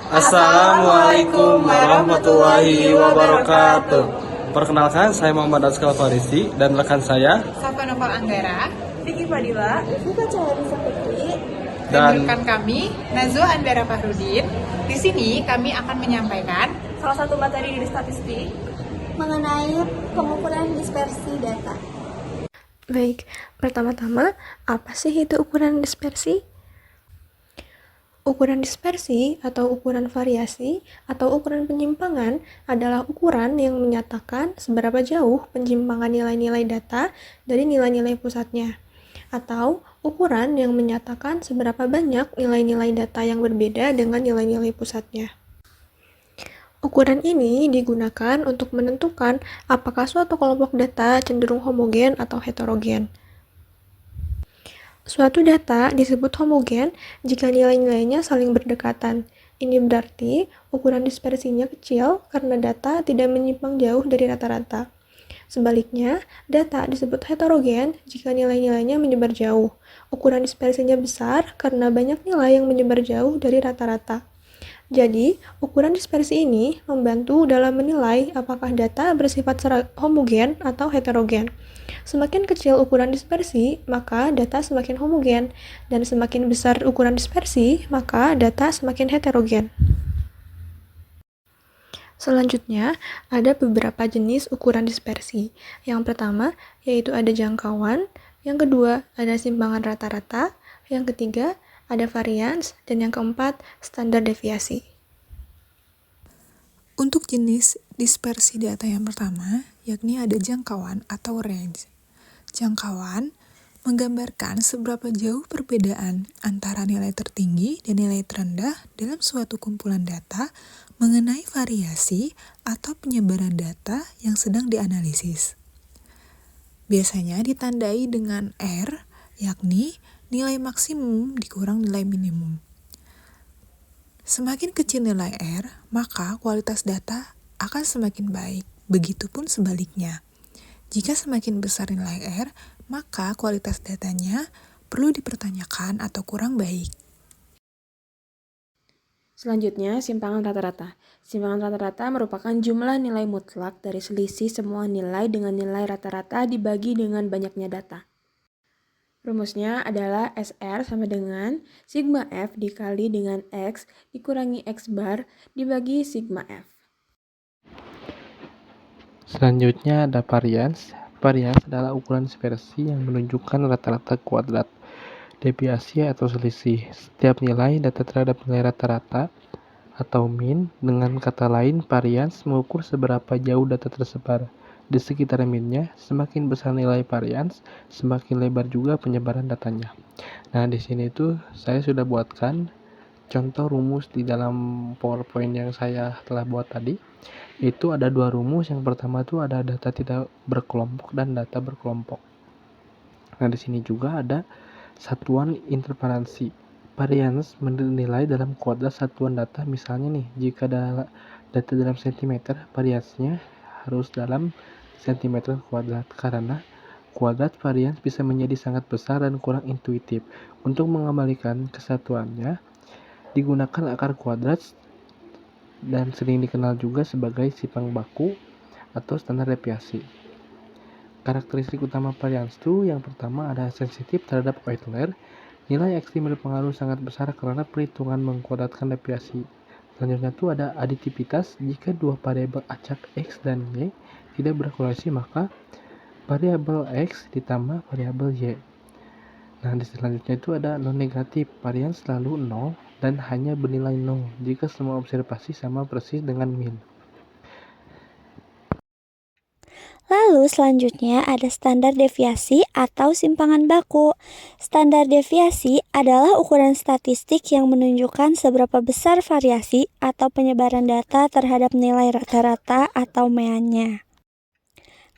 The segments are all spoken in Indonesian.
Assalamualaikum warahmatullahi wabarakatuh. Perkenalkan, saya Muhammad Azkal Farisi dan rekan saya Safa Noval Anggara, Vicky Fadila, Rifika Caharisa Putri, dan rekan kami Nazwa Andara Fahrudin. Di sini kami akan menyampaikan salah satu materi di statistik mengenai pengukuran dispersi data. Baik, pertama-tama, apa sih itu ukuran dispersi? Ukuran dispersi atau ukuran variasi atau ukuran penyimpangan adalah ukuran yang menyatakan seberapa jauh penyimpangan nilai-nilai data dari nilai-nilai pusatnya, atau ukuran yang menyatakan seberapa banyak nilai-nilai data yang berbeda dengan nilai-nilai pusatnya. Ukuran ini digunakan untuk menentukan apakah suatu kelompok data cenderung homogen atau heterogen. Suatu data disebut homogen jika nilai-nilainya saling berdekatan. Ini berarti ukuran dispersinya kecil karena data tidak menyimpang jauh dari rata-rata. Sebaliknya, data disebut heterogen jika nilai-nilainya menyebar jauh. Ukuran dispersinya besar karena banyak nilai yang menyebar jauh dari rata-rata. Jadi, ukuran dispersi ini membantu dalam menilai apakah data bersifat homogen atau heterogen. Semakin kecil ukuran dispersi, maka data semakin homogen, dan semakin besar ukuran dispersi, maka data semakin heterogen. Selanjutnya, ada beberapa jenis ukuran dispersi. Yang pertama, yaitu ada jangkauan, yang kedua, ada simpangan rata-rata, yang ketiga, ada varians, dan yang keempat, standar deviasi. Untuk jenis dispersi data yang pertama, yakni ada jangkauan atau range. Jangkauan menggambarkan seberapa jauh perbedaan antara nilai tertinggi dan nilai terendah dalam suatu kumpulan data mengenai variasi atau penyebaran data yang sedang dianalisis. Biasanya ditandai dengan R, yakni nilai maksimum dikurang nilai minimum. Semakin kecil nilai R, maka kualitas data akan semakin baik. Begitupun sebaliknya. Jika semakin besar nilai R, maka kualitas datanya perlu dipertanyakan atau kurang baik. Selanjutnya, simpangan rata-rata. Simpangan rata-rata merupakan jumlah nilai mutlak dari selisih semua nilai dengan nilai rata-rata dibagi dengan banyaknya data. Rumusnya adalah SR sama dengan sigma F dikali dengan X dikurangi X bar dibagi sigma F. Selanjutnya ada varians. Varians adalah ukuran dispersi yang menunjukkan rata-rata kuadrat, deviasi atau selisih setiap nilai data terhadap nilai rata-rata atau mean. Dengan kata lain, varians mengukur seberapa jauh data tersebar di sekitar mean-nya. Semakin besar nilai varians, semakin lebar juga penyebaran datanya. Nah, di sini tuh saya sudah buatkan contoh rumus di dalam PowerPoint yang saya telah buat tadi. Itu ada dua rumus. Yang pertama tuh ada data tidak berkelompok dan data berkelompok. Nah, di sini juga ada satuan interferensi. Varians menilai dalam kuadrat satuan data. Misalnya nih, jika data dalam cm, variansnya harus dalam cm kuadrat karena kuadrat varians bisa menjadi sangat besar dan kurang intuitif. Untuk mengembalikan kesatuannya, digunakan akar kuadrat dan sering dikenal juga sebagai simpang baku atau standar deviasi. Karakteristik utama varians itu yang pertama ada sensitif terhadap Euler. Nilai ekstrim berpengaruh sangat besar karena perhitungan mengkuadratkan deviasi. Selanjutnya itu ada aditivitas. Jika dua variabel acak X dan Y tidak berkorelasi, maka variabel X ditambah variabel Y. Nah, di selanjutnya itu ada non negatif. Varians selalu 0 dan hanya bernilai 0 jika semua observasi sama persis dengan mean. Lalu selanjutnya ada standar deviasi atau simpangan baku. Standar deviasi adalah ukuran statistik yang menunjukkan seberapa besar variasi atau penyebaran data terhadap nilai rata-rata atau mean-nya.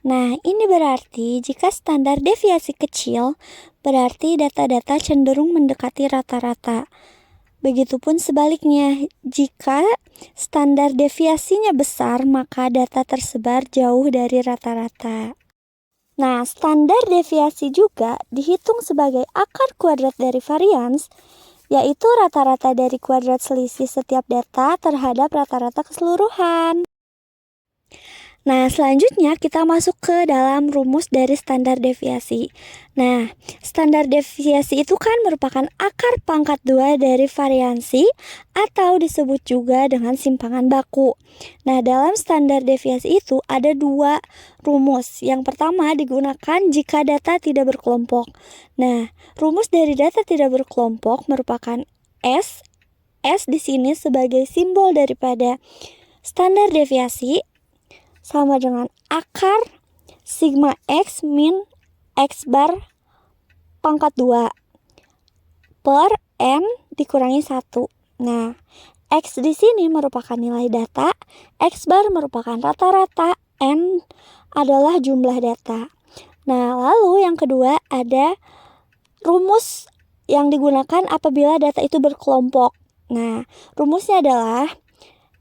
Nah, ini berarti jika standar deviasi kecil, berarti data-data cenderung mendekati rata-rata. Begitupun sebaliknya, jika standar deviasinya besar, maka data tersebar jauh dari rata-rata. Nah, standar deviasi juga dihitung sebagai akar kuadrat dari varians yaitu rata-rata dari kuadrat selisih setiap data terhadap rata-rata keseluruhan. Nah, selanjutnya kita masuk ke dalam rumus dari standar deviasi. Nah, standar deviasi itu kan merupakan akar pangkat 2 dari variansi atau disebut juga dengan simpangan baku. Nah, dalam standar deviasi itu ada 2 rumus. Yang pertama digunakan jika data tidak berkelompok. Nah, rumus dari data tidak berkelompok merupakan S. S di sini sebagai simbol daripada standar deviasi sama dengan akar sigma X min X bar pangkat 2 per N dikurangi 1. Nah, X di sini merupakan nilai data, X bar merupakan rata-rata, N adalah jumlah data. Nah, lalu yang kedua ada rumus yang digunakan apabila data itu berkelompok. Nah, rumusnya adalah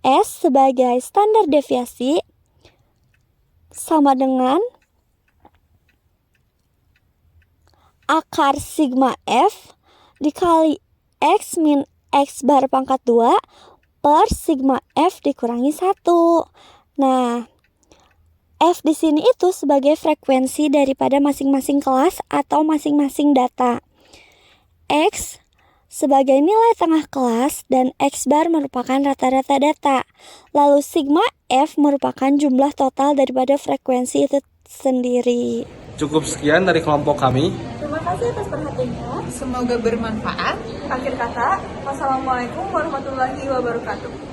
S sebagai standar deviasi sama dengan akar sigma F dikali X min X bar pangkat 2 per sigma F dikurangi 1. Nah, F di sini itu sebagai frekuensi daripada masing-masing kelas atau masing-masing data. X sebagai nilai tengah kelas dan X bar merupakan rata-rata data. Lalu sigma F merupakan jumlah total daripada frekuensi itu sendiri. Cukup sekian dari kelompok kami. Terima kasih atas perhatiannya. Semoga bermanfaat. Akhir kata, wassalamualaikum warahmatullahi wabarakatuh.